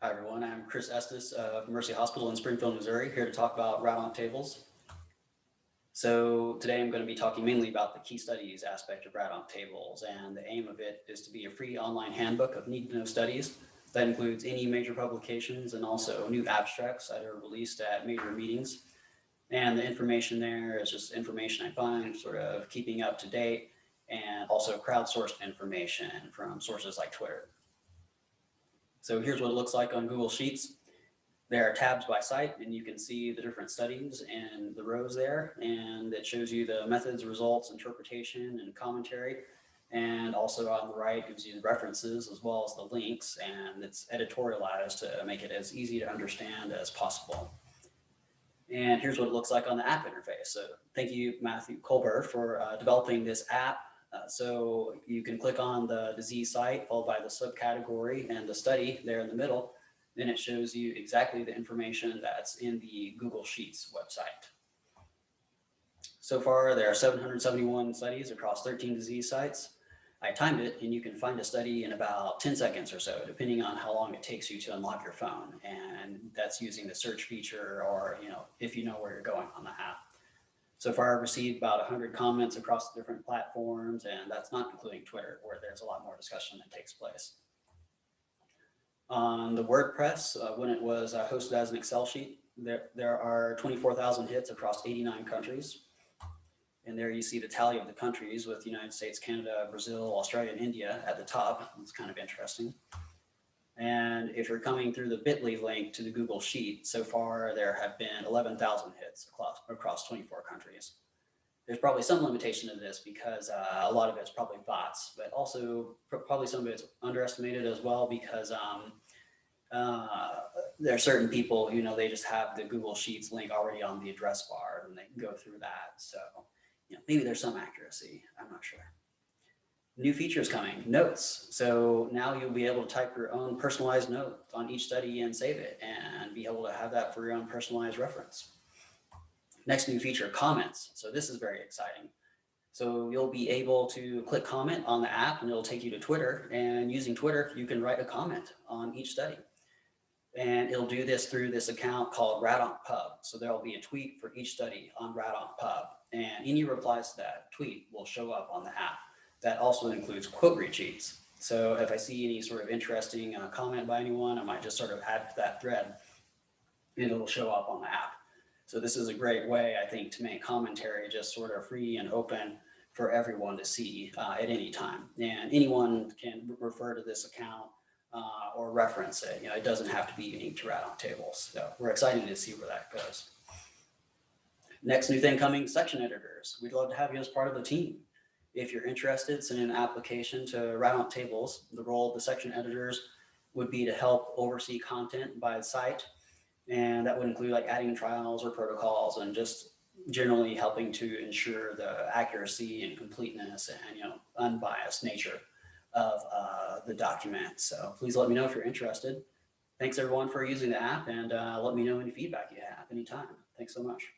Hi everyone, I'm Chris Estes of Mercy Hospital in Springfield, Missouri, here to talk about RadOnc tables. So today I'm going to be talking mainly about the key studies aspect of RadOnc tables, and the aim of it is to be a free online handbook of need-to-know studies that includes any major publications and also new abstracts that are released at major meetings. And the information there is just information I find sort of keeping up to date, and also crowdsourced information from sources like Twitter. So here's what it looks like on Google Sheets. There are tabs by site, and you can see the different studies and the rows there, and it shows you the methods, results, interpretation, and commentary. And also on the right gives you the references as well as the links, and it's editorialized to make it as easy to understand as possible. And here's what it looks like on the app interface. So thank you, Matthew Colbert, for developing this app. So you can click on the disease site, followed by the subcategory and the study there in the middle. Then it shows you exactly the information that's in the Google Sheets website. So far, there are 771 studies across 13 disease sites. I timed it, and you can find a study in about 10 seconds or so, depending on how long it takes you to unlock your phone. And that's using the search feature, or if you know where you're going on the app. So far, I've received about 100 comments across the different platforms, and that's not including Twitter, where there's a lot more discussion that takes place. On the WordPress, when it was hosted as an Excel sheet, there are 24,000 hits across 89 countries. And there you see the tally of the countries with the United States, Canada, Brazil, Australia, and India at the top. It's kind of interesting. And if you're coming through the bit.ly link to the Google Sheet, so far there have been 11,000 hits across 24 countries. There's probably some limitation to this because a lot of it's probably bots, but also probably some of it's underestimated as well because there are certain people, they just have the Google Sheets link already on the address bar and they can go through that. So, maybe there's some accuracy, I'm not sure. New features coming, notes. So now you'll be able to type your own personalized note on each study and save it and be able to have that for your own personalized reference. Next new feature, comments. So this is very exciting. So you'll be able to click comment on the app and it'll take you to Twitter, and using Twitter, you can write a comment on each study. And it'll do this through this account called RadOnc Pub. So there'll be a tweet for each study on RadOnc Pub, and any replies to that tweet will show up on the app. That also includes quote retweets. So if I see any sort of interesting comment by anyone, I might just sort of add to that thread and it'll show up on the app. So this is a great way, I think, to make commentary just sort of free and open for everyone to see at any time. And anyone can refer to this account or reference it. It doesn't have to be unique to RadOnc tables. So we're excited to see where that goes. Next new thing coming, section editors. We'd love to have you as part of the team. If you're interested, send an application to RadOnc tables. The role of the section editors would be to help oversee content by the site. And that would include like adding trials or protocols and just generally helping to ensure the accuracy and completeness and unbiased nature of the document. So please let me know if you're interested. Thanks everyone for using the app, and let me know any feedback you have anytime. Thanks so much.